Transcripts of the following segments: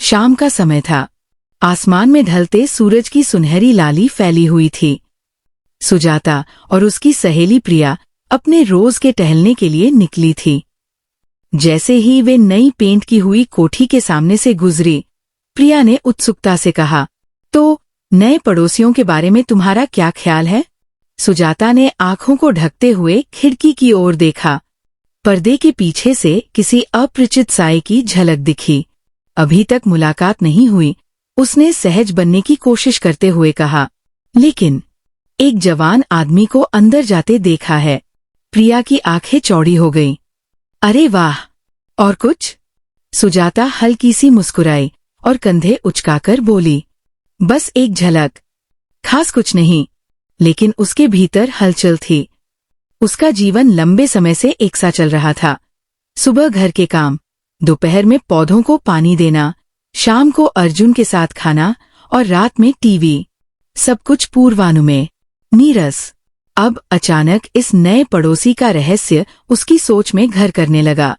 शाम का समय था। आसमान में ढलते सूरज की सुनहरी लाली फैली हुई थी। सुजाता और उसकी सहेली प्रिया अपने रोज के टहलने के लिए निकली थी। जैसे ही वे नई पेंट की हुई कोठी के सामने से गुजरी, प्रिया ने उत्सुकता से कहा, तो नए पड़ोसियों के बारे में तुम्हारा क्या ख्याल है? सुजाता ने आंखों को ढकते हुए खिड़की की ओर देखा। पर्दे के पीछे से किसी अपरिचित साए की झलक दिखी। अभी तक मुलाकात नहीं हुई, उसने सहज बनने की कोशिश करते हुए कहा, लेकिन एक जवान आदमी को अंदर जाते देखा है। प्रिया की आंखें चौड़ी हो गईं। अरे वाह! और कुछ? सुजाता हल्की सी मुस्कुराई और कंधे उचकाकर बोली, बस एक झलक, खास कुछ नहीं। लेकिन उसके भीतर हलचल थी। उसका जीवन लंबे समय से एक सा चल रहा था। सुबह घर के काम, दोपहर में पौधों को पानी देना, शाम को अर्जुन के साथ खाना और रात में टीवी। सब कुछ पूर्वानुमेय, नीरस। अब अचानक इस नए पड़ोसी का रहस्य उसकी सोच में घर करने लगा।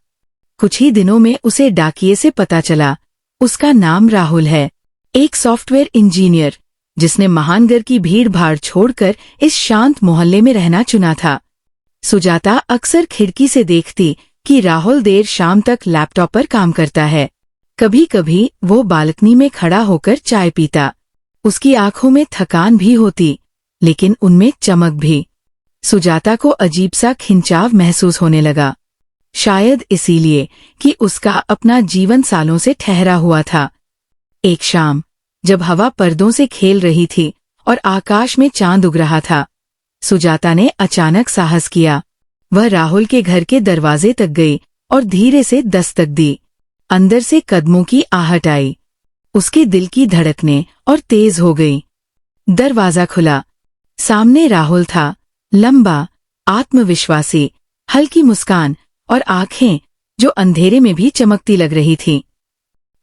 कुछ ही दिनों में उसे डाकिये से पता चला, उसका नाम राहुल है, एक सॉफ्टवेयर इंजीनियर जिसने महानगर की भीड़ भाड़ छोड़कर इस शांत मोहल्ले में रहना चुना था। सुजाता अक्सर खिड़की से देखती कि राहुल देर शाम तक लैपटॉप पर काम करता है। कभी कभी वो बालकनी में खड़ा होकर चाय पीता। उसकी आंखों में थकान भी होती, लेकिन उनमें चमक भी। सुजाता को अजीब सा खिंचाव महसूस होने लगा, शायद इसीलिए कि उसका अपना जीवन सालों से ठहरा हुआ था। एक शाम, जब हवा पर्दों से खेल रही थी और आकाश में चांद उग रहा था, सुजाता ने अचानक साहस किया। वह राहुल के घर के दरवाजे तक गई और धीरे से दस्तक दी। अंदर से कदमों की आहट आई। उसके दिल की धड़कनें और तेज हो गई। दरवाजा खुला। सामने राहुल था, लंबा, आत्मविश्वासी, हल्की मुस्कान और आंखें जो अंधेरे में भी चमकती लग रही थीं।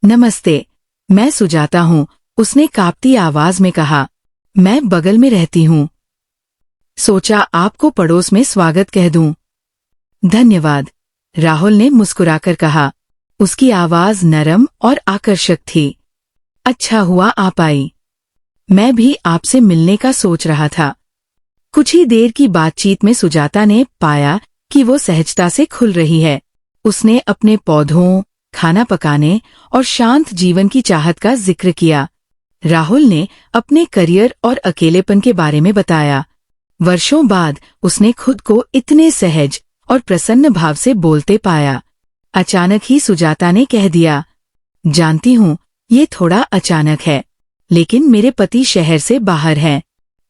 नमस्ते, मैं सुजाता हूँ, उसने कांपती आवाज में कहा। मैं बगल में रहती हूँ। सोचा आपको पड़ोस में स्वागत कह दूं। धन्यवाद, राहुल ने मुस्कुराकर कहा। उसकी आवाज नरम और आकर्षक थी। अच्छा हुआ आप आई। मैं भी आपसे मिलने का सोच रहा था। कुछ ही देर की बातचीत में सुजाता ने पाया कि वो सहजता से खुल रही है। उसने अपने पौधों, खाना पकाने और शांत जीवन की चाहत का जिक्र किया। राहुल ने अपने करियर और अकेलेपन के बारे में बताया। वर्षों बाद उसने खुद को इतने सहज और प्रसन्न भाव से बोलते पाया। अचानक ही सुजाता ने कह दिया, जानती हूँ ये थोड़ा अचानक है, लेकिन मेरे पति शहर से बाहर हैं।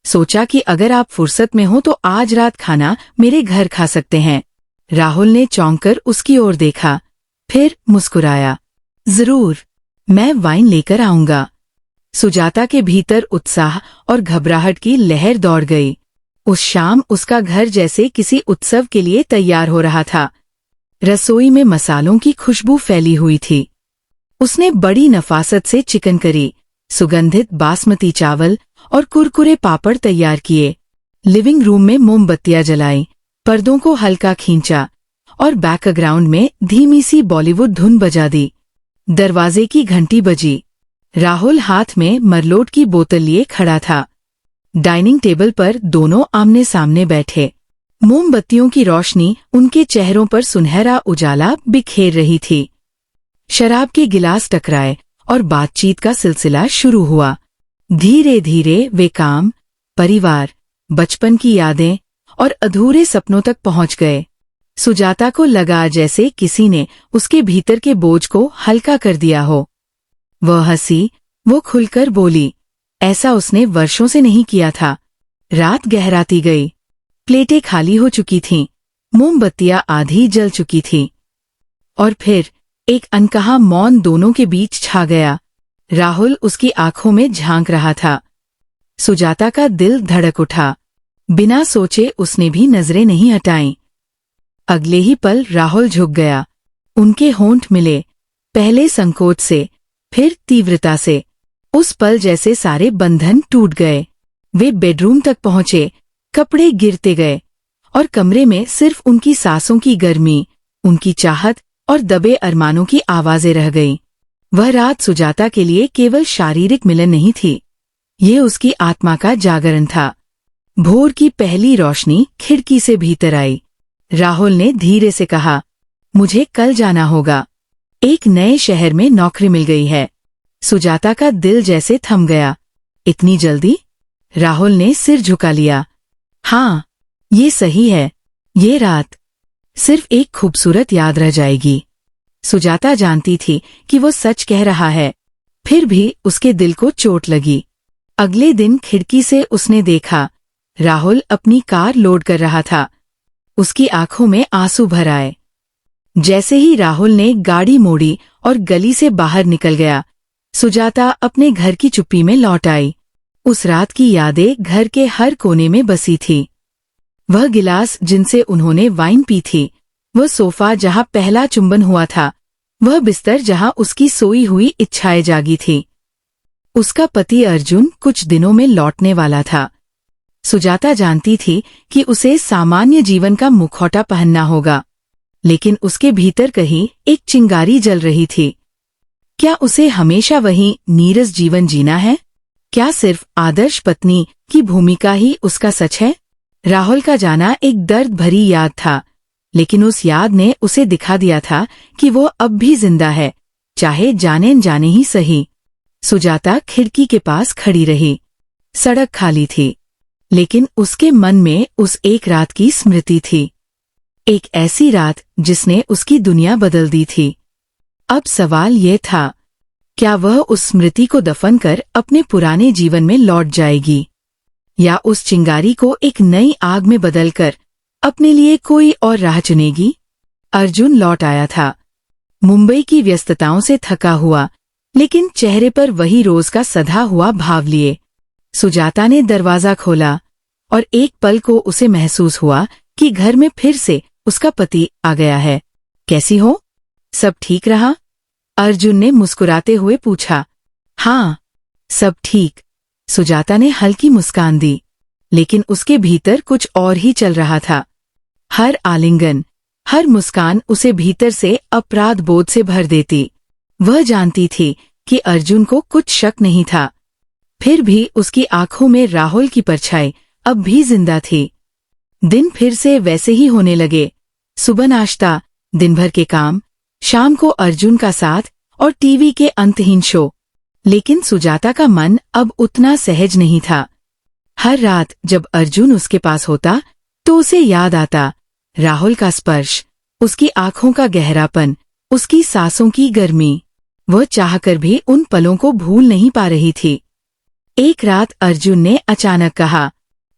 सोचा कि अगर आप फुर्सत में हो तो आज रात खाना मेरे घर खा सकते हैं। राहुल ने चौंककर उसकी ओर देखा, फिर मुस्कुराया। जरूर, मैं वाइन लेकर आऊंगा। सुजाता के भीतर उत्साह और घबराहट की लहर दौड़ गई। उस शाम उसका घर जैसे किसी उत्सव के लिए तैयार हो रहा था। रसोई में मसालों की खुशबू फैली हुई थी। उसने बड़ी नफासत से चिकन करी, सुगंधित बासमती चावल और कुरकुरे पापड़ तैयार किए। लिविंग रूम में मोमबत्तियां जलाई, पर्दों को हल्का खींचा और बैकग्राउंड में धीमी सी बॉलीवुड धुन बजा दी। दरवाजे की घंटी बजी। राहुल हाथ में मरलोट की बोतल लिए खड़ा था। डाइनिंग टेबल पर दोनों आमने सामने बैठे। मोमबत्तियों की रोशनी उनके चेहरों पर सुनहरा उजाला बिखेर रही थी। शराब के गिलास टकराए और बातचीत का सिलसिला शुरू हुआ। धीरे धीरे वे काम, परिवार, बचपन की यादें और अधूरे सपनों तक पहुंच गए। सुजाता को लगा जैसे किसी ने उसके भीतर के बोझ को हल्का कर दिया हो। वह हंसी, वो खुलकर बोली, ऐसा उसने वर्षों से नहीं किया था। रात गहराती गई। प्लेटें खाली हो चुकी थीं, मोमबत्तियां आधी जल चुकी थीं। और फिर एक अनकहा मौन दोनों के बीच छा गया। राहुल उसकी आंखों में झांक रहा था। सुजाता का दिल धड़क उठा। बिना सोचे उसने भी नजरें नहीं हटाईं। अगले ही पल राहुल झुक गया। उनके होंठ मिले, पहले संकोच से, फिर तीव्रता से। उस पल जैसे सारे बंधन टूट गए। वे बेडरूम तक पहुंचे, कपड़े गिरते गए और कमरे में सिर्फ उनकी सांसों की गर्मी, उनकी चाहत और दबे अरमानों की आवाजें रह गईं। वह रात सुजाता के लिए केवल शारीरिक मिलन नहीं थी, ये उसकी आत्मा का जागरण था। भोर की पहली रोशनी खिड़की से भीतर आई। राहुल ने धीरे से कहा, मुझे कल जाना होगा। एक नए शहर में नौकरी मिल गई है। सुजाता का दिल जैसे थम गया। इतनी जल्दी? राहुल ने सिर झुका लिया। हाँ, ये सही है। ये रात सिर्फ एक खूबसूरत याद रह जाएगी। सुजाता जानती थी कि वो सच कह रहा है, फिर भी उसके दिल को चोट लगी। अगले दिन खिड़की से उसने देखा, राहुल अपनी कार लोड कर रहा था। उसकी आंखों में आंसू भर आए। जैसे ही राहुल ने गाड़ी मोड़ी और गली से बाहर निकल गया, सुजाता अपने घर की चुप्पी में लौट आई। उस रात की यादें घर के हर कोने में बसी थी। वह गिलास जिनसे उन्होंने वाइन पी थी, वह सोफा जहां पहला चुंबन हुआ था, वह बिस्तर जहां उसकी सोई हुई इच्छाएं जागी थी। उसका पति अर्जुन कुछ दिनों में लौटने वाला था। सुजाता जानती थी कि उसे सामान्य जीवन का मुखौटा पहनना होगा, लेकिन उसके भीतर कहीं एक चिंगारी जल रही थी। क्या उसे हमेशा वही नीरस जीवन जीना है? क्या सिर्फ आदर्श पत्नी की भूमिका ही उसका सच है? राहुल का जाना एक दर्द भरी याद था, लेकिन उस याद ने उसे दिखा दिया था कि वो अब भी जिंदा है, चाहे जाने जाने ही सही। सुजाता खिड़की के पास खड़ी रही। सड़क खाली थी, लेकिन उसके मन में उस एक रात की स्मृति थी। एक ऐसी रात जिसने उसकी दुनिया बदल दी थी। अब सवाल ये था, क्या वह उस स्मृति को दफन कर अपने पुराने जीवन में लौट जाएगी, या उस चिंगारी को एक नई आग में बदलकर अपने लिए कोई और राह चुनेगी? अर्जुन लौट आया था, मुंबई की व्यस्तताओं से थका हुआ, लेकिन चेहरे पर वही रोज का सधा हुआ भाव लिए। सुजाता ने दरवाजा खोला और एक पल को उसे महसूस हुआ कि घर में फिर से उसका पति आ गया है। कैसी हो? सब ठीक रहा? अर्जुन ने मुस्कुराते हुए पूछा। हाँ, सब ठीक। सुजाता ने हल्की मुस्कान दी, लेकिन उसके भीतर कुछ और ही चल रहा था। हर आलिंगन, हर मुस्कान उसे भीतर से अपराध बोध से भर देती। वह जानती थी कि अर्जुन को कुछ शक नहीं था, फिर भी उसकी आंखों में राहुल की परछाई अब भी जिंदा थी। दिन फिर से वैसे ही होने लगे। सुबह नाश्ता, दिन भर के काम, शाम को अर्जुन का साथ और टीवी के अंतहीन शो। लेकिन सुजाता का मन अब उतना सहज नहीं था। हर रात जब अर्जुन उसके पास होता तो उसे याद आता राहुल का स्पर्श, उसकी आंखों का गहरापन, उसकी सांसों की गर्मी। वह चाहकर भी उन पलों को भूल नहीं पा रही थी। एक रात अर्जुन ने अचानक कहा,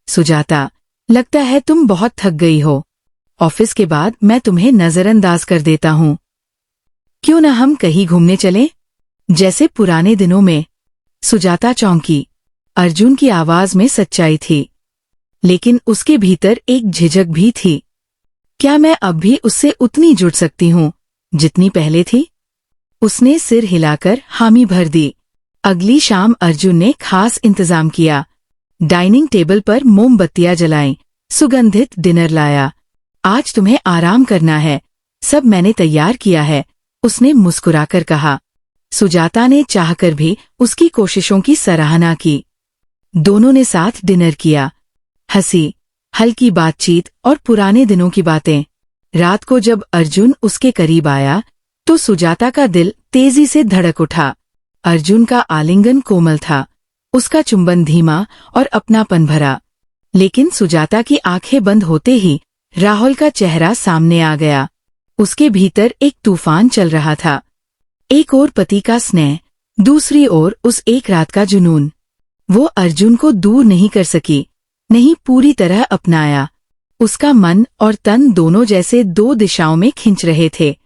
सुजाता, लगता है तुम बहुत थक गई हो। ऑफिस के बाद मैं तुम्हें नजरअंदाज कर देता हूँ। क्यों न हम कहीं घूमने चलें? जैसे पुराने दिनों में। सुजाता चौंकी। अर्जुन की आवाज में सच्चाई थी, लेकिन उसके भीतर एक झिझक भी थी। क्या मैं अब भी उससे उतनी जुड़ सकती हूँ जितनी पहले थी? उसने सिर हिलाकर हामी भर दी। अगली शाम अर्जुन ने खास इंतजाम किया। डाइनिंग टेबल पर मोमबत्तियां जलाईं, सुगंधित डिनर लाया। आज तुम्हें आराम करना है, सब मैंने तैयार किया है, उसने मुस्कुराकर कहा। सुजाता ने चाहकर भी उसकी कोशिशों की सराहना की। दोनों ने साथ डिनर किया। हंसी, हल्की बातचीत और पुराने दिनों की बातें। रात को जब अर्जुन उसके करीब आया तो सुजाता का दिल तेजी से धड़क उठा। अर्जुन का आलिंगन कोमल था, उसका चुंबन धीमा और अपनापन भरा। लेकिन सुजाता की आंखें बंद होते ही राहुल का चेहरा सामने आ गया। उसके भीतर एक तूफान चल रहा था। एक ओर पति का स्नेह, दूसरी ओर उस एक रात का जुनून। वो अर्जुन को दूर नहीं कर सकी, नहीं पूरी तरह अपनाया। उसका मन और तन दोनों जैसे दो दिशाओं में खिंच रहे थे।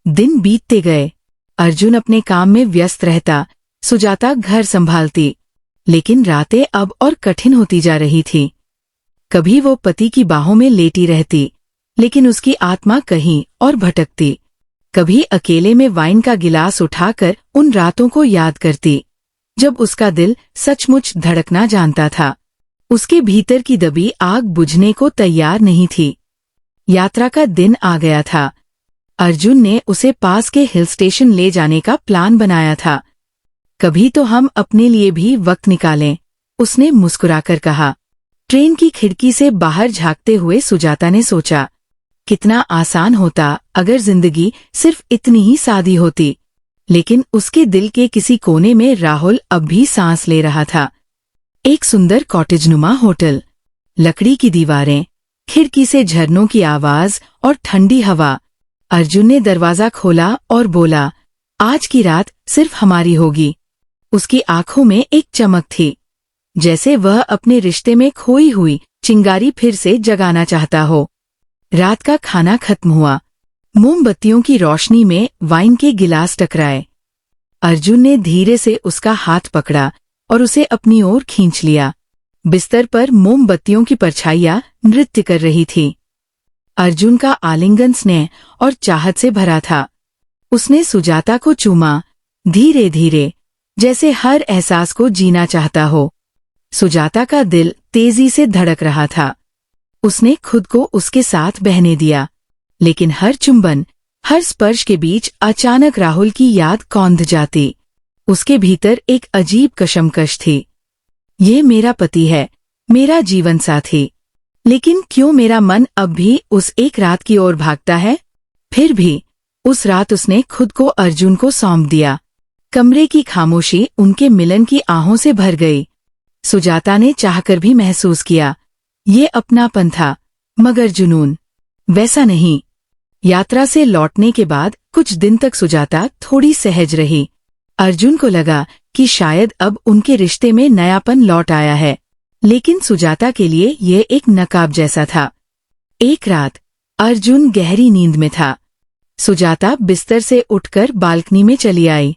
दिन बीतते गए। अर्जुन अपने काम में व्यस्त रहता, सुजाता घर संभालती। लेकिन रातें अब और कठिन होती जा रही थी। कभी वो पति की बाहों में लेटी रहती, लेकिन उसकी आत्मा कहीं और भटकती। कभी अकेले में वाइन का गिलास उठाकर उन रातों को याद करती, जब उसका दिल सचमुच धड़कना जानता था। उसके भीतर की दबी आग बुझने को तैयार नहीं थी। यात्रा का दिन आ गया था। अर्जुन ने उसे पास के हिल स्टेशन ले जाने का प्लान बनाया था। कभी तो हम अपने लिए भी वक्त निकालें, उसने मुस्कुराकर कहा। ट्रेन की खिड़की से बाहर झांकते हुए सुजाता ने सोचा, कितना आसान होता अगर जिंदगी सिर्फ इतनी ही सादी होती। लेकिन उसके दिल के किसी कोने में राहुल अब भी सांस ले रहा था। एक सुंदर कॉटेजनुमा होटल, लकड़ी की दीवारें, खिड़की से झरनों की आवाज और ठंडी हवा। अर्जुन ने दरवाजा खोला और बोला, आज की रात सिर्फ हमारी होगी। उसकी आंखों में एक चमक थी, जैसे वह अपने रिश्ते में खोई हुई चिंगारी फिर से जगाना चाहता हो। रात का खाना खत्म हुआ। मोमबत्तियों की रोशनी में वाइन के गिलास टकराए। अर्जुन ने धीरे से उसका हाथ पकड़ा और उसे अपनी ओर खींच लिया। बिस्तर पर मोमबत्तियों की परछाइयां नृत्य कर रही थीं। अर्जुन का आलिंगन स्नेह और चाहत से भरा था। उसने सुजाता को चूमा, धीरे धीरे, जैसे हर एहसास को जीना चाहता हो। सुजाता का दिल तेजी से धड़क रहा था। उसने खुद को उसके साथ बहने दिया, लेकिन हर चुंबन, हर स्पर्श के बीच अचानक राहुल की याद कौंध जाती। उसके भीतर एक अजीब कशमकश थी। ये मेरा पति है, मेरा जीवन साथी, लेकिन क्यों मेरा मन अब भी उस एक रात की ओर भागता है? फिर भी उस रात उसने खुद को अर्जुन को सौंप दिया। कमरे की खामोशी उनके मिलन की आहों से भर गई। सुजाता ने चाहकर भी महसूस किया, ये अपनापन था, मगर जुनून वैसा नहीं। यात्रा से लौटने के बाद कुछ दिन तक सुजाता थोड़ी सहज रही। अर्जुन को लगा कि शायद अब उनके रिश्ते में नयापन लौट आया है, लेकिन सुजाता के लिए ये एक नकाब जैसा था। एक रात अर्जुन गहरी नींद में था। सुजाता बिस्तर से उठकर बालकनी में चली आई।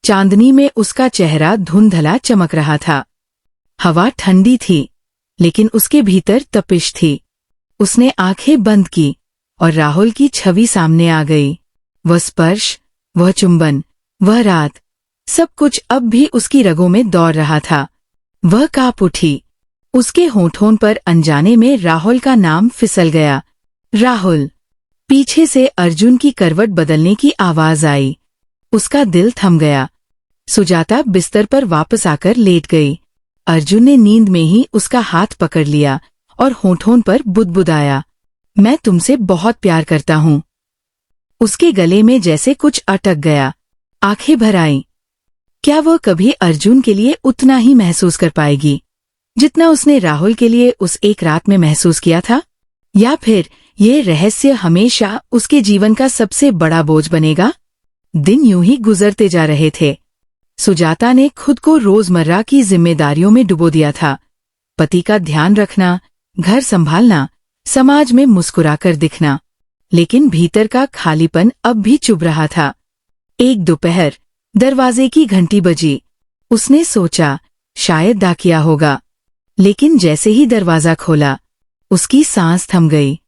चांदनी में उसका चेहरा धुंधला चमक रहा था। हवा ठंडी थी, लेकिन उसके भीतर तपिश थी। उसने आंखें बंद की और राहुल की छवि सामने आ गई। वह स्पर्श, वह चुंबन, वह रात, सब कुछ अब भी उसकी रगों में दौड़ रहा था। वह कांप उठी। उसके होठों पर अनजाने में राहुल का नाम फिसल गया। राहुल। पीछे से अर्जुन की करवट बदलने की आवाज आई। उसका दिल थम गया। सुजाता बिस्तर पर वापस आकर लेट गई। अर्जुन ने नींद में ही उसका हाथ पकड़ लिया और होठों पर बुदबुदाया, मैं तुमसे बहुत प्यार करता हूं। उसके गले में जैसे कुछ अटक गया। आंखें भर आईं। क्या वह कभी अर्जुन के लिए उतना ही महसूस कर पाएगी जितना उसने राहुल के लिए उस एक रात में महसूस किया था? या फिर ये रहस्य हमेशा उसके जीवन का सबसे बड़ा बोझ बनेगा? दिन यूं ही गुजरते जा रहे थे। सुजाता ने खुद को रोजमर्रा की जिम्मेदारियों में डुबो दिया था। पति का ध्यान रखना, घर संभालना, समाज में मुस्कुराकर दिखना, लेकिन भीतर का खालीपन अब भी चुभ रहा था। एक दोपहर दरवाजे की घंटी बजी। उसने सोचा शायद डाकिया होगा, लेकिन जैसे ही दरवाजा खोला उसकी सांस थम गई।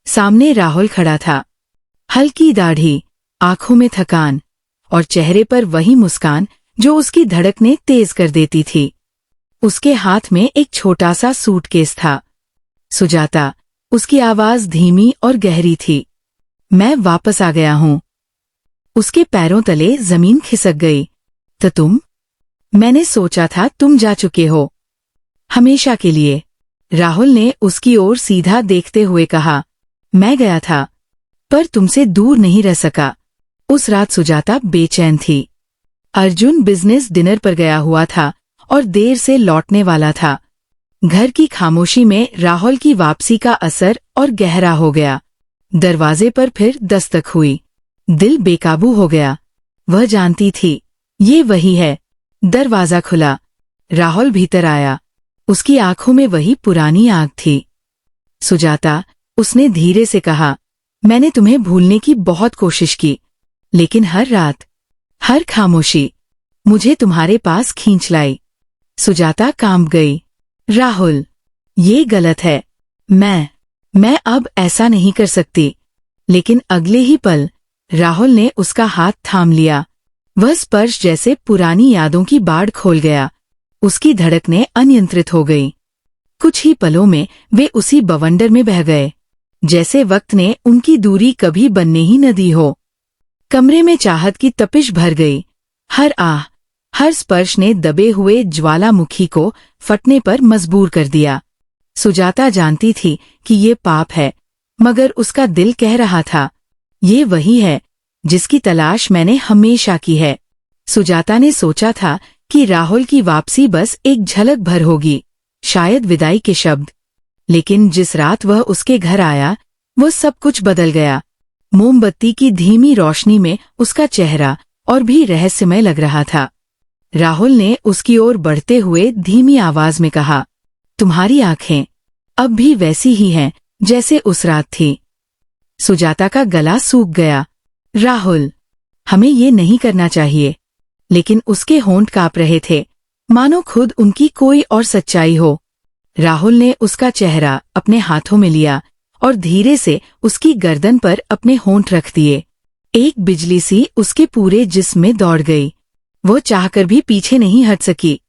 सामने राहुल खड़ा था। हल्की दाढ़ी, आंखों में थकान और चेहरे पर वही मुस्कान जो उसकी धड़कनें तेज कर देती थी। उसके हाथ में एक छोटा सा सूटकेस था। सुजाता, उसकी आवाज धीमी और गहरी थी। मैं वापस आ गया हूं। उसके पैरों तले जमीन खिसक गई। तो तुम? मैंने सोचा था तुम जा चुके हो, हमेशा के लिए। राहुल ने उसकी ओर सीधा देखते हुए कहा, मैं गया था, पर तुमसे दूर नहीं रह सका। उस रात सुजाता बेचैन थी। अर्जुन बिजनेस डिनर पर गया हुआ था और देर से लौटने वाला था। घर की खामोशी में राहुल की वापसी का असर और गहरा हो गया। दरवाजे पर फिर दस्तक हुई। दिल बेकाबू हो गया। वह जानती थी, ये वही है। दरवाजा खुला। राहुल भीतर आया। उसकी आंखों में वही पुरानी आग थी। सुजाता, उसने धीरे से कहा, मैंने तुम्हें भूलने की बहुत कोशिश की, लेकिन हर रात, हर खामोशी मुझे तुम्हारे पास खींच लाई। सुजाता कांप गई। राहुल, ये गलत है। मैं अब ऐसा नहीं कर सकती। लेकिन अगले ही पल राहुल ने उसका हाथ थाम लिया। वह स्पर्श जैसे पुरानी यादों की बाढ़ खोल गया। उसकी धड़कनें अनियंत्रित हो गई। कुछ ही पलों में वे उसी बवंडर में बह गए, जैसे वक्त ने उनकी दूरी कभी बनने ही न दी हो। कमरे में चाहत की तपिश भर गई। हर आह, हर स्पर्श ने दबे हुए ज्वालामुखी को फटने पर मजबूर कर दिया। सुजाता जानती थी कि ये पाप है, मगर उसका दिल कह रहा था, ये वही है जिसकी तलाश मैंने हमेशा की है। सुजाता ने सोचा था कि राहुल की वापसी बस एक झलक भर होगी, शायद विदाई के शब्द। लेकिन जिस रात वह उसके घर आया, वो सब कुछ बदल गया। मोमबत्ती की धीमी रोशनी में उसका चेहरा और भी रहस्यमय लग रहा था। राहुल ने उसकी ओर बढ़ते हुए धीमी आवाज में कहा, तुम्हारी आंखें अब भी वैसी ही हैं जैसे उस रात थी। सुजाता का गला सूख गया। राहुल, हमें ये नहीं करना चाहिए। लेकिन उसके होंठ कांप रहे थे, मानो खुद उनकी कोई और सच्चाई हो। राहुल ने उसका चेहरा अपने हाथों में लिया और धीरे से उसकी गर्दन पर अपने होंठ रख दिए। एक बिजली सी उसके पूरे जिस्म में दौड़ गई। वो चाहकर भी पीछे नहीं हट सकी।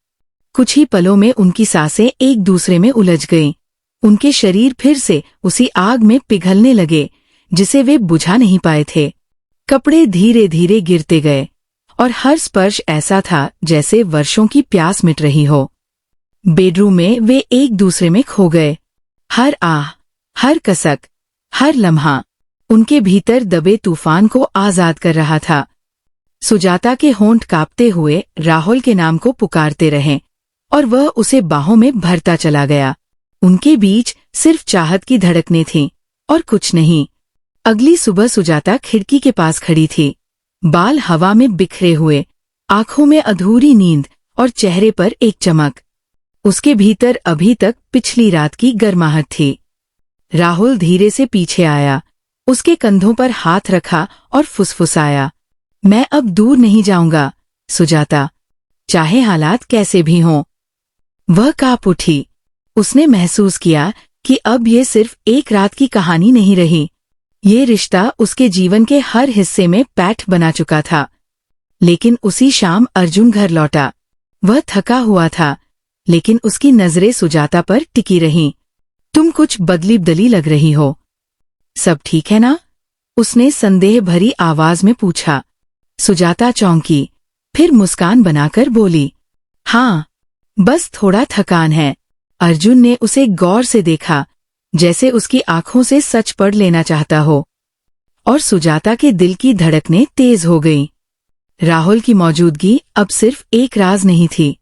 कुछ ही पलों में उनकी सांसें एक दूसरे में उलझ गईं। उनके शरीर फिर से उसी आग में पिघलने लगे जिसे वे बुझा नहीं पाए थे। कपड़े धीरे धीरे गिरते गए और हर स्पर्श ऐसा था जैसे वर्षों की प्यास मिट रही हो। बेडरूम में वे एक दूसरे में खो गए। हर आह, हर कसक, हर लम्हा उनके भीतर दबे तूफान को आजाद कर रहा था। सुजाता के होंठ कांपते हुए राहुल के नाम को पुकारते रहे और वह उसे बाहों में भरता चला गया। उनके बीच सिर्फ चाहत की धड़कनें थीं और कुछ नहीं। अगली सुबह सुजाता खिड़की के पास खड़ी थी, बाल हवा में बिखरे हुए, आंखों में अधूरी नींद और चेहरे पर एक चमक। उसके भीतर अभी तक पिछली रात की गर्माहट थी। राहुल धीरे से पीछे आया, उसके कंधों पर हाथ रखा और फुसफुसाया, मैं अब दूर नहीं जाऊंगा सुजाता, चाहे हालात कैसे भी हों। वह कांप उठी। उसने महसूस किया कि अब ये सिर्फ एक रात की कहानी नहीं रही। ये रिश्ता उसके जीवन के हर हिस्से में पैठ बना चुका था। लेकिन उसी शाम अर्जुन घर लौटा। वह थका हुआ था, लेकिन उसकी नजरें सुजाता पर टिकी रहीं। तुम कुछ बदली बदली लग रही हो। सब ठीक है ना? उसने संदेह भरी आवाज में पूछा। सुजाता चौंकी, फिर मुस्कान बनाकर बोली, हाँ, बस थोड़ा थकान है। अर्जुन ने उसे गौर से देखा, जैसे उसकी आंखों से सच पढ़ लेना चाहता हो। और सुजाता के दिल की धड़कनें तेज हो गईं। राहुल की मौजूदगी अब सिर्फ एक राज नहीं थी,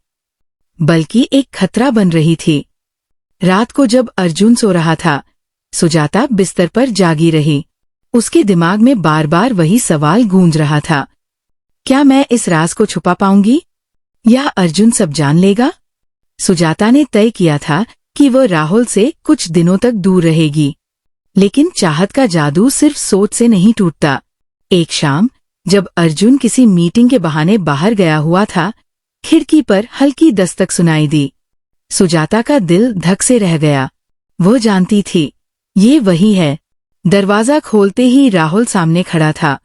बल्कि एक खतरा बन रही थी। रात को जब अर्जुन सो रहा था, सुजाता बिस्तर पर जागी रही। उसके दिमाग में बार बार वही सवाल गूंज रहा था, क्या मैं इस राज को छुपा पाऊंगी या अर्जुन सब जान लेगा? सुजाता ने तय किया था कि वह राहुल से कुछ दिनों तक दूर रहेगी। लेकिन चाहत का जादू सिर्फ सोच से नहीं टूटता। एक शाम जब अर्जुन किसी मीटिंग के बहाने बाहर गया हुआ था, खिड़की पर हल्की दस्तक सुनाई दी। सुजाता का दिल धक से रह गया। वो जानती थी, ये वही है। दरवाजा खोलते ही राहुल सामने खड़ा था,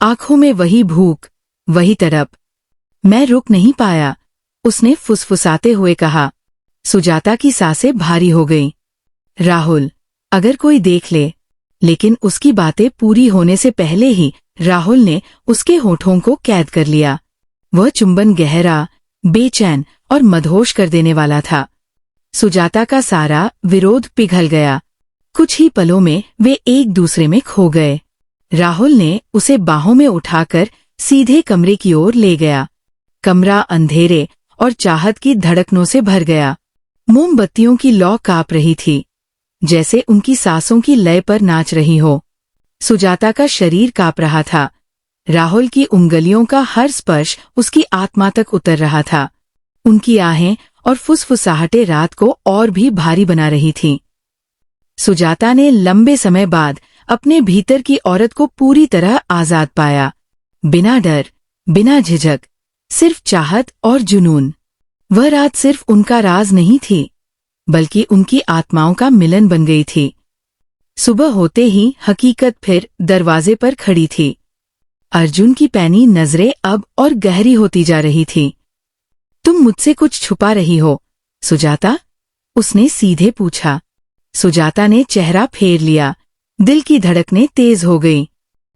आंखों में वही भूख, वही तड़प। मैं रुक नहीं पाया, उसने फुसफुसाते हुए कहा। सुजाता की सांसें भारी हो गईं। राहुल, अगर कोई देख ले। लेकिन उसकी बातें पूरी होने से पहले ही राहुल ने उसके होठों को कैद कर लिया। वह चुंबन गहरा, बेचैन और मदहोश कर देने वाला था। सुजाता का सारा विरोध पिघल गया। कुछ ही पलों में वे एक दूसरे में खो गए। राहुल ने उसे बाहों में उठाकर सीधे कमरे की ओर ले गया। कमरा अंधेरे और चाहत की धड़कनों से भर गया। मोमबत्तियों की लौ कांप रही थी, जैसे उनकी सांसों की लय पर नाच रही हो। सुजाता का शरीर कांप रहा था। राहुल की उंगलियों का हर स्पर्श उसकी आत्मा तक उतर रहा था। उनकी आहें और फुसफुसाहटें रात को और भी भारी बना रही थीं। सुजाता ने लंबे समय बाद अपने भीतर की औरत को पूरी तरह आजाद पाया, बिना डर, बिना झिझक, सिर्फ चाहत और जुनून। वह रात सिर्फ उनका राज नहीं थी, बल्कि उनकी आत्माओं का मिलन बन गई थी। सुबह होते ही हकीकत फिर दरवाजे पर खड़ी थी। अर्जुन की पैनी नजरें अब और गहरी होती जा रही थी। तुम मुझसे कुछ छुपा रही हो, सुजाता? उसने सीधे पूछा। सुजाता ने चेहरा फेर लिया, दिल की धड़कनें तेज हो गईं।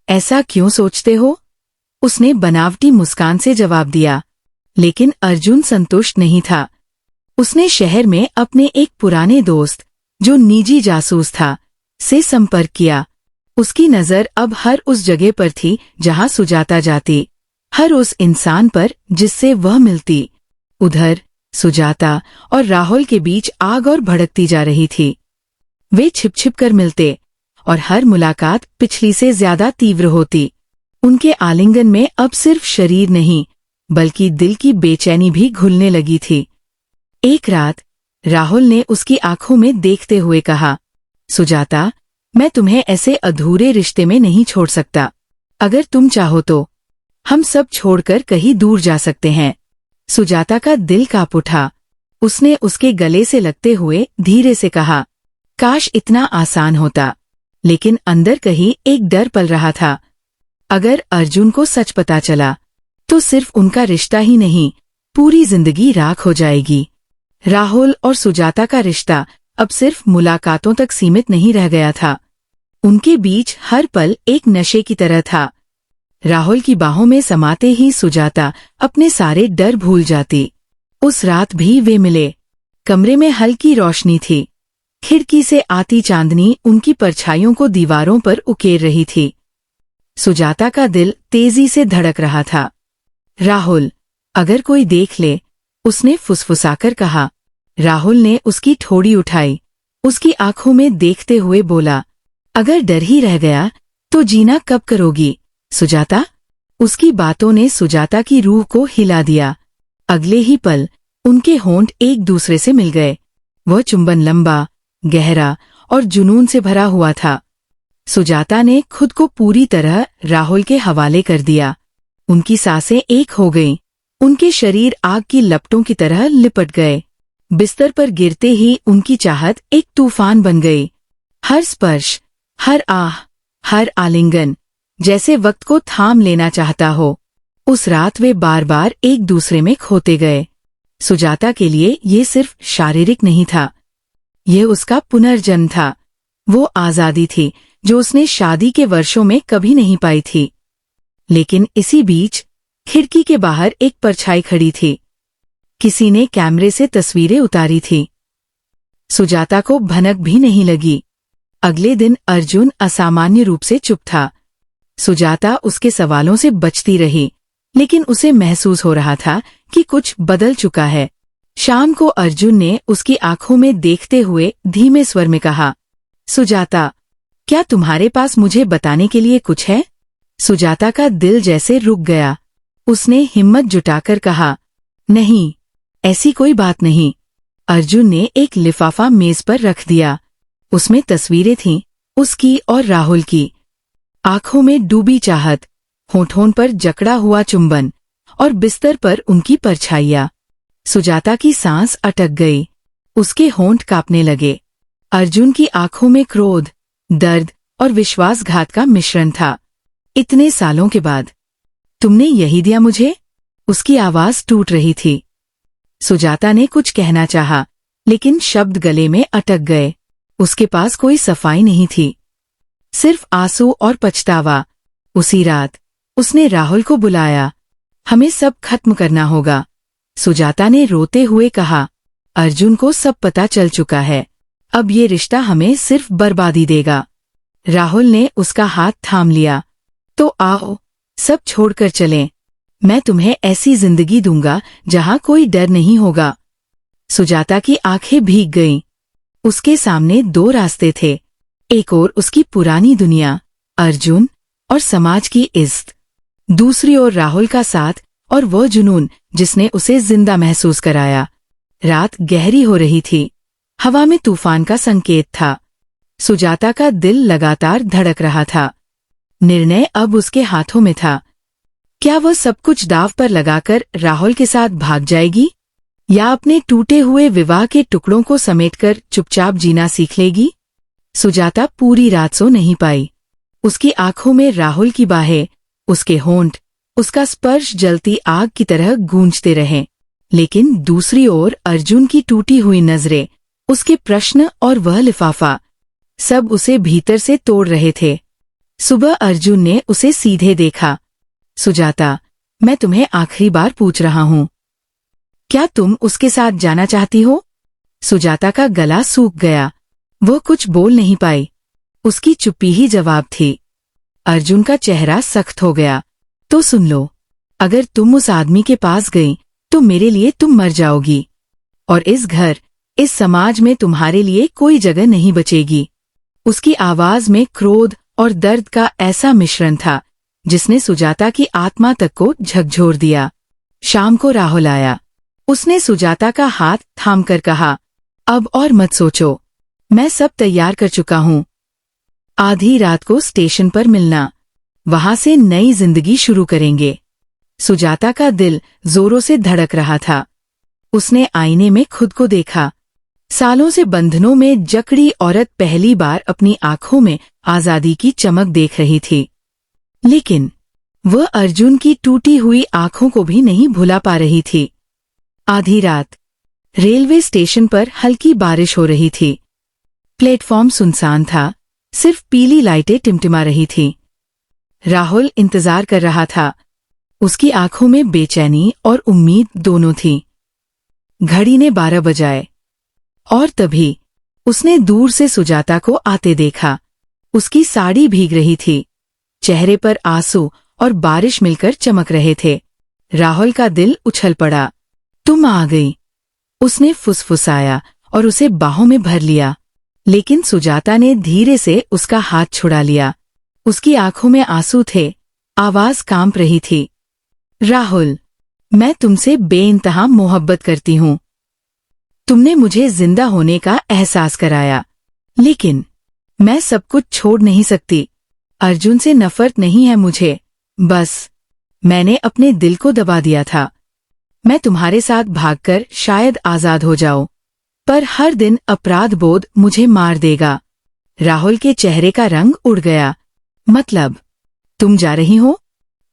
ऐसा क्यों सोचते हो? उसने बनावटी मुस्कान से जवाब दिया। लेकिन अर्जुन संतुष्ट नहीं था। उसने शहर में अपने एक पुराने दोस्त, जो निजी जासूस था, से संपर्क किया। उसकी नजर अब हर उस जगह पर थी जहां सुजाता जाती, हर उस इंसान पर जिससे वह मिलती। उधर सुजाता और राहुल के बीच आग और भड़कती जा रही थी। वे छिप छिप कर मिलते और हर मुलाकात पिछली से ज्यादा तीव्र होती। उनके आलिंगन में अब सिर्फ शरीर नहीं, बल्कि दिल की बेचैनी भी घुलने लगी थी। एक रात राहुल ने उसकी आंखों में देखते हुए कहा, सुजाता, मैं तुम्हें ऐसे अधूरे रिश्ते में नहीं छोड़ सकता। अगर तुम चाहो तो हम सब छोड़कर कहीं दूर जा सकते हैं। सुजाता का दिल कांप उठा। उसने उसके गले से लगते हुए धीरे से कहा, काश इतना आसान होता। लेकिन अंदर कहीं एक डर पल रहा था। अगर अर्जुन को सच पता चला तो सिर्फ उनका रिश्ता ही नहीं, पूरी जिंदगी राख हो जाएगी। राहुल और सुजाता का रिश्ता अब सिर्फ मुलाकातों तक सीमित नहीं रह गया था। उनके बीच हर पल एक नशे की तरह था। राहुल की बाहों में समाते ही सुजाता अपने सारे डर भूल जाती। उस रात भी वे मिले। कमरे में हल्की रोशनी थी। खिड़की से आती चांदनी उनकी परछाइयों को दीवारों पर उकेर रही थी। सुजाता का दिल तेजी से धड़क रहा था। राहुल, अगर कोई देख ले, उसने फुसफुसाकर कहा। राहुल ने उसकी ठोड़ी उठाई, उसकी आंखों में देखते हुए बोला, अगर डर ही रह गया तो जीना कब करोगी सुजाता? उसकी बातों ने सुजाता की रूह को हिला दिया। अगले ही पल उनके होंठ एक दूसरे से मिल गए। वह चुंबन लंबा, गहरा और जुनून से भरा हुआ था। सुजाता ने खुद को पूरी तरह राहुल के हवाले कर दिया। उनकी सांसें एक हो गईं। उनके शरीर आग की लपटों की तरह लिपट गए। बिस्तर पर गिरते ही उनकी चाहत एक तूफान बन गई। हर स्पर्श, हर आह, हर आलिंगन जैसे वक्त को थाम लेना चाहता हो। उस रात वे बार बार एक दूसरे में खोते गए। सुजाता के लिए ये सिर्फ शारीरिक नहीं था, यह उसका पुनर्जन्म था। वो आजादी थी जो उसने शादी के वर्षों में कभी नहीं पाई थी। लेकिन इसी बीच खिड़की के बाहर एक परछाई खड़ी थी। किसी ने कैमरे से तस्वीरें उतारी थी। सुजाता को भनक भी नहीं लगी। अगले दिन अर्जुन असामान्य रूप से चुप था। सुजाता उसके सवालों से बचती रही, लेकिन उसे महसूस हो रहा था कि कुछ बदल चुका है। शाम को अर्जुन ने उसकी आंखों में देखते हुए धीमे स्वर में कहा, सुजाता, क्या तुम्हारे पास मुझे बताने के लिए कुछ है? सुजाता का दिल जैसे रुक गया। उसने हिम्मत जुटाकर कहा, नहीं, ऐसी कोई बात नहीं। अर्जुन ने एक लिफाफा मेज पर रख दिया। उसमें तस्वीरें थीं, उसकी और राहुल की। आंखों में डूबी चाहत, होठों पर जकड़ा हुआ चुंबन और बिस्तर पर उनकी परछाइयां। सुजाता की सांस अटक गई। उसके होंठ कांपने लगे। अर्जुन की आंखों में क्रोध, दर्द और विश्वासघात का मिश्रण था। इतने सालों के बाद तुमने यही दिया मुझे? उसकी आवाज टूट रही थी। सुजाता ने कुछ कहना चाहा, लेकिन शब्द गले में अटक गए। उसके पास कोई सफाई नहीं थी, सिर्फ आंसू और पछतावा। उसी रात उसने राहुल को बुलाया। हमें सब खत्म करना होगा, सुजाता ने रोते हुए कहा। अर्जुन को सब पता चल चुका है। अब ये रिश्ता हमें सिर्फ बर्बादी देगा। राहुल ने उसका हाथ थाम लिया। तो आओ, सब छोड़कर चलें। मैं तुम्हें ऐसी जिंदगी दूंगा जहां कोई डर नहीं होगा। सुजाता की आंखें भीग गईं। उसके सामने दो रास्ते थे। एक ओर उसकी पुरानी दुनिया, अर्जुन और समाज की इज्जत। दूसरी ओर राहुल का साथ और वो जुनून जिसने उसे जिंदा महसूस कराया। रात गहरी हो रही थी। हवा में तूफान का संकेत था। सुजाता का दिल लगातार धड़क रहा था। निर्णय अब उसके हाथों में था। क्या वह सब कुछ दांव पर लगाकर राहुल के साथ भाग जाएगी, या अपने टूटे हुए विवाह के टुकड़ों को समेटकर चुपचाप जीना सीख लेगी? सुजाता पूरी रात सो नहीं पाई। उसकी आंखों में राहुल की बाहें, उसके होंठ, उसका स्पर्श जलती आग की तरह गूंजते रहे। लेकिन दूसरी ओर अर्जुन की टूटी हुई नजरें, उसके प्रश्न और वह लिफाफा। सब उसे भीतर से तोड़ रहे थे। सुबह अर्जुन ने उसे सीधे देखा। सुजाता, मैं तुम्हें आखिरी बार पूछ रहा हूं, क्या तुम उसके साथ जाना चाहती हो? सुजाता का गला सूख गया। वो कुछ बोल नहीं पाई। उसकी चुप्पी ही जवाब थी। अर्जुन का चेहरा सख्त हो गया। तो सुन लो, अगर तुम उस आदमी के पास गई तो मेरे लिए तुम मर जाओगी, और इस घर, इस समाज में तुम्हारे लिए कोई जगह नहीं बचेगी। उसकी आवाज में क्रोध और दर्द का ऐसा मिश्रण था जिसने सुजाता की आत्मा तक को झकझोर दिया। शाम को राहुल आया। उसने सुजाता का हाथ थामकर कहा, अब और मत सोचो, मैं सब तैयार कर चुका हूं। आधी रात को स्टेशन पर मिलना, वहां से नई जिंदगी शुरू करेंगे। सुजाता का दिल जोरों से धड़क रहा था। उसने आईने में खुद को देखा। सालों से बंधनों में जकड़ी औरत पहली बार अपनी आंखों में आजादी की चमक देख रही थी। लेकिन वह अर्जुन की टूटी हुई आंखों को भी नहीं भुला पा रही थी। आधी रात, रेलवे स्टेशन पर हल्की बारिश हो रही थी। प्लेटफॉर्म सुनसान था, सिर्फ पीली लाइटें टिमटिमा रही थीं। राहुल इंतजार कर रहा था। उसकी आंखों में बेचैनी और उम्मीद दोनों थी। घड़ी ने 12 बजाए और तभी उसने दूर से सुजाता को आते देखा। उसकी साड़ी भीग रही थी। चेहरे पर आंसू और बारिश मिलकर चमक रहे थे। राहुल का दिल उछल पड़ा। तुम आ गई, उसने फुसफुसाया और उसे बाहों में भर लिया। लेकिन सुजाता ने धीरे से उसका हाथ छुड़ा लिया। उसकी आंखों में आंसू थे, आवाज कांप रही थी। राहुल, मैं तुमसे बेइंतहा मोहब्बत करती हूं। तुमने मुझे जिंदा होने का एहसास कराया, लेकिन मैं सब कुछ छोड़ नहीं सकती। अर्जुन से नफरत नहीं है मुझे, बस मैंने अपने दिल को दबा दिया था। मैं तुम्हारे साथ भागकर शायद आजाद हो जाऊं, पर हर दिन अपराध बोध मुझे मार देगा। राहुल के चेहरे का रंग उड़ गया। मतलब, तुम जा रही हो?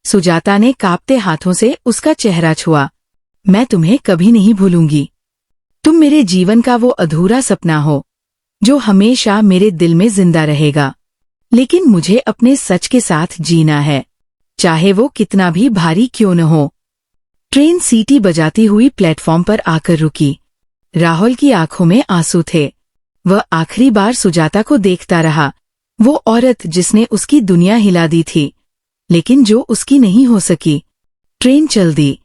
सुजाता ने कांपते हाथों से उसका चेहरा छुआ। मैं तुम्हें कभी नहीं भूलूंगी। तुम मेरे जीवन का वो अधूरा सपना हो जो हमेशा मेरे दिल में जिंदा रहेगा। लेकिन मुझे अपने सच के साथ जीना है, चाहे वो कितना भी भारी क्यों न हो। ट्रेन सीटी बजाती हुई प्लेटफॉर्म पर आकर रुकी। राहुल की आंखों में आंसू थे। वह आखिरी बार सुजाता को देखता रहा, वो औरत जिसने उसकी दुनिया हिला दी थी, लेकिन जो उसकी नहीं हो सकी। ट्रेन चल दी।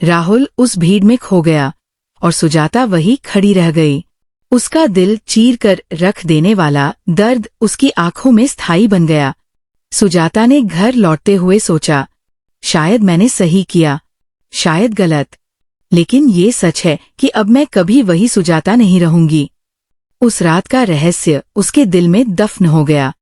राहुल उस भीड़ में खो गया और सुजाता वही खड़ी रह गई। उसका दिल चीर कर रख देने वाला दर्द उसकी आंखों में स्थायी बन गया। सुजाता ने घर लौटते हुए सोचा, शायद मैंने सही किया, शायद गलत, लेकिन ये सच है कि अब मैं कभी वही सुजाता नहीं रहूंगी। उस रात का रहस्य उसके दिल में दफन हो गया।